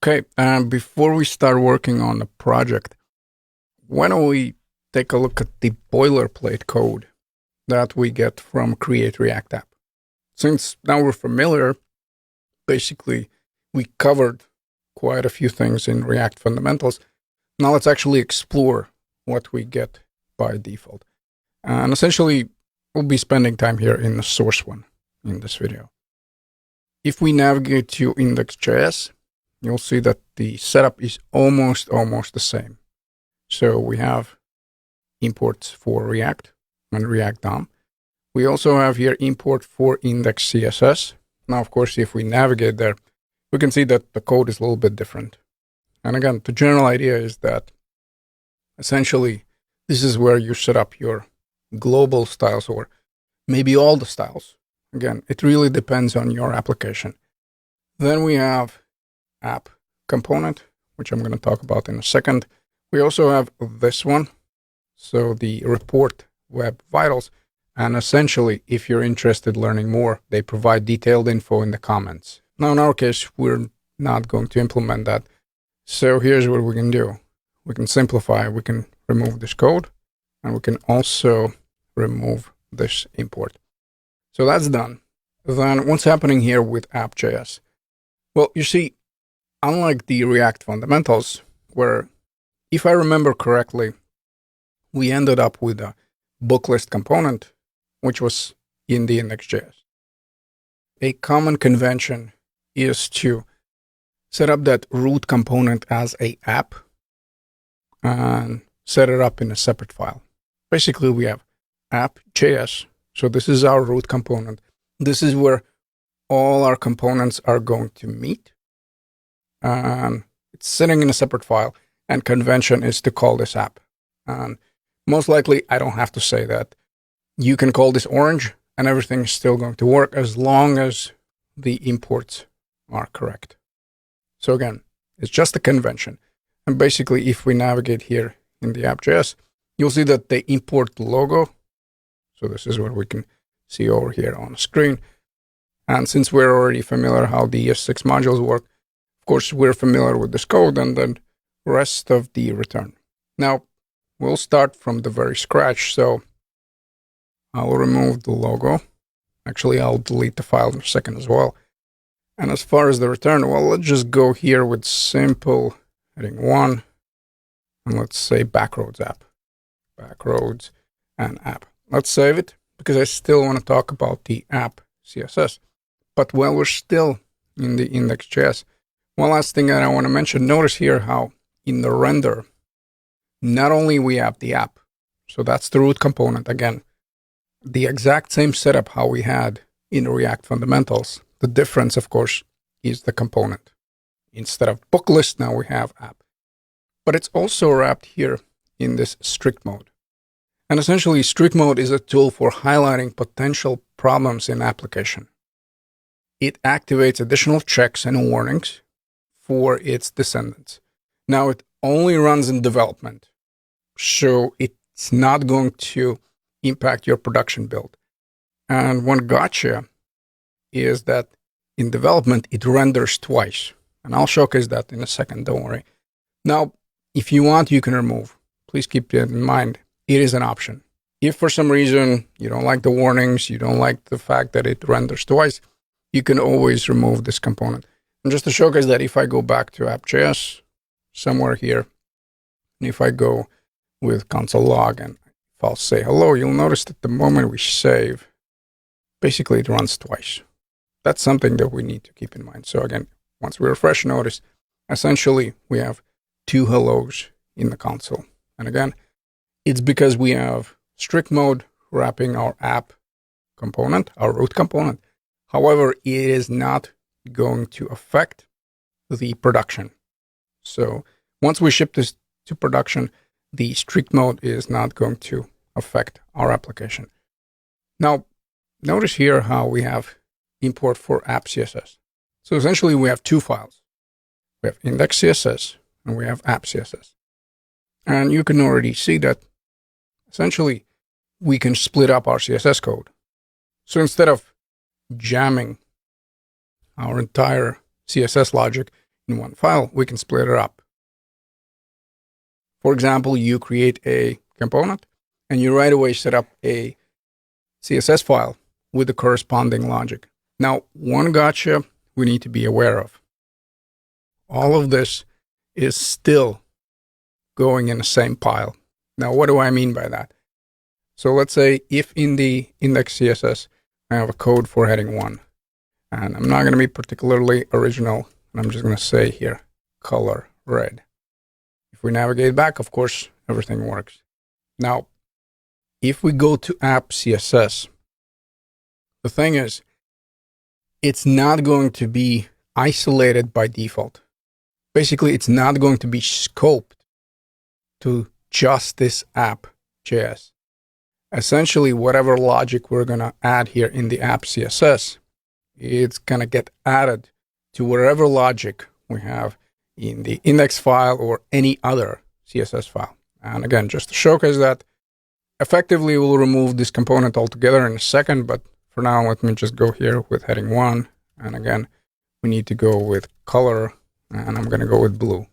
Okay, before we start working on the project, why don't we take a look at the boilerplate code that we get from Create React App? Since now we're familiar, basically we covered quite a few things in React fundamentals. Now let's actually explore what we get by default. And essentially, we'll be spending time here in the source one in this video. If we navigate to index.js, you'll see that the setup is almost the same. So we have imports for React and React DOM. We also have here import for index CSS. Now, of course, if we navigate there, we can see that the code is a little bit different. And again, the general idea is that essentially this is where you set up your global styles or maybe all the styles. Again, it really depends on your application. Then we have app component, which I'm going to talk about in a second. We also have this one, so the report web vitals. And essentially, if you're interested in learning more, they provide detailed info in the comments. Now, in our case, we're not going to implement that. So here's what we can do. We can simplify, we can remove this code, and we can also remove this import. So that's done. Then what's happening here with app.js? Well, you see, unlike the React fundamentals, where, if I remember correctly, we ended up with a book list component, which was in the index.js. A common convention is to set up that root component as an app and set it up in a separate file. Basically, we have app.js. So this is our root component. This is where all our components are going to meet. And it's sitting in a separate file, and convention is to call this app. And most likely, I don't have to say that. You can call this orange, and everything is still going to work as long as the imports are correct. So again, it's just a convention. And basically, if we navigate here in the app.js, you'll see that they import the logo. So this is what we can see over here on the screen. And since we're already familiar how the ES6 modules work, of course, we're familiar with this code and the rest of the return. Now, we'll start from the very scratch. So I'll remove the logo. Actually, I'll delete the file in a second as well. And as far as the return, well, let's just go here with simple heading 1. And let's say Backroads app. Backroads and app. Let's save it because I still want to talk about the app CSS. But while we're still in the index.js, one last thing that I want to mention, notice here how in the render, not only we have the app, so that's the root component, again, the exact same setup how we had in React fundamentals. The difference, of course, is the component. Instead of book list, now we have app. But it's also wrapped here in this strict mode. And essentially, strict mode is a tool for highlighting potential problems in application. It activates additional checks and warnings for its descendants. Now, it only runs in development, so it's not going to impact your production build. And one gotcha is that in development, it renders twice. And I'll showcase that in a second, don't worry. Now, if you want, you can remove. Please keep that in mind. It is an option. If for some reason you don't like the warnings, you don't like the fact that it renders twice, you can always remove this component. And just to showcase that, if I go back to app.js, somewhere here, and if I go with console log and if I'll say hello, you'll notice that the moment we save, basically it runs twice. That's something that we need to keep in mind. So again, once we refresh, notice, essentially we have 2 hellos in the console. And again, it's because we have strict mode wrapping our app component, our root component. However, it is not going to affect the production. So once we ship this to production, the strict mode is not going to affect our application. Now, notice here how we have import for app CSS. So essentially, we have 2 files. We have index CSS and we have app CSS. And you can already see that essentially we can split up our CSS code. So instead of jamming our entire CSS logic in one file, we can split it up. For example, you create a component and you right away set up a CSS file with the corresponding logic. Now, one gotcha we need to be aware of. All of this is still going in the same pile. Now, what do I mean by that? So let's say if in the index CSS, I have a code for heading 1, and I'm not going to be particularly original, and I'm just going to say here, color red. If we navigate back, of course, everything works. Now, if we go to app CSS, the thing is, it's not going to be isolated by default. Basically, it's not going to be scoped to just this app.js. Essentially, whatever logic we're going to add here in the app CSS, it's going to get added to whatever logic we have in the index file or any other CSS file. And again, just to showcase that, effectively we'll remove this component altogether in a second, but for now, let me just go here with heading 1. And again, we need to go with color, and I'm going to go with blue.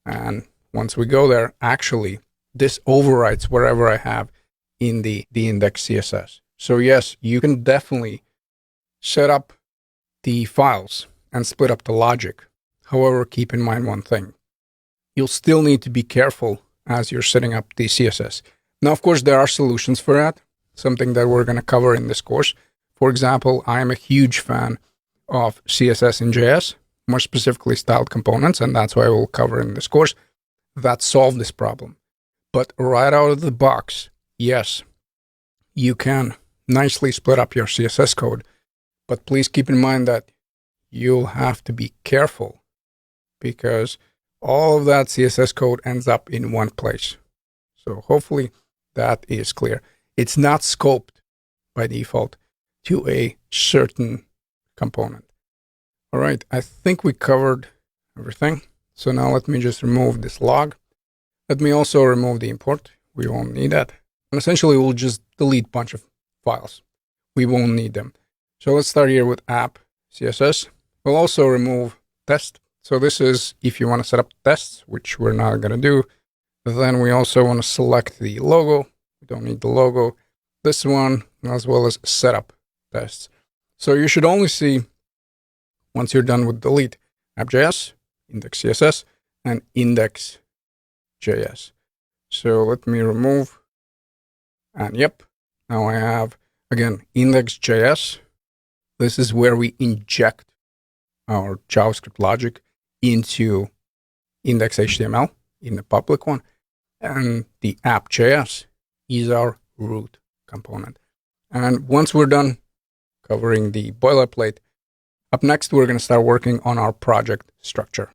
And once we go there, actually, this overwrites wherever I have in the index CSS. So yes, you can definitely set up the files and split up the logic. However, keep in mind one thing. You'll still need to be careful as you're setting up the CSS. Now, of course, there are solutions for that, something that we're going to cover in this course. For example, I am a huge fan of CSS in JS, more specifically styled components, and that's why we'll cover in this course that solve this problem. But right out of the box, yes, you can nicely split up your CSS code, but please keep in mind that you'll have to be careful because all of that CSS code ends up in one place. So hopefully that is clear. It's not scoped by default to a certain component. All right, I think we covered everything. So now let me just remove this log. Let me also remove the import. We won't need that. And essentially, we'll just delete a bunch of files. We won't need them. So let's start here with app CSS. We'll also remove test. So this is if you want to set up tests, which we're not going to do. Then we also want to select the logo. We don't need the logo. This one, as well as setup tests. So you should only see, once you're done with delete, app.js, index CSS, and index.js. So let me remove, and yep, now I have, again, index.js. This is where we inject our JavaScript logic into index.html in the public one, and the app.js is our root component. And once we're done covering the boilerplate, up next, we're going to start working on our project structure.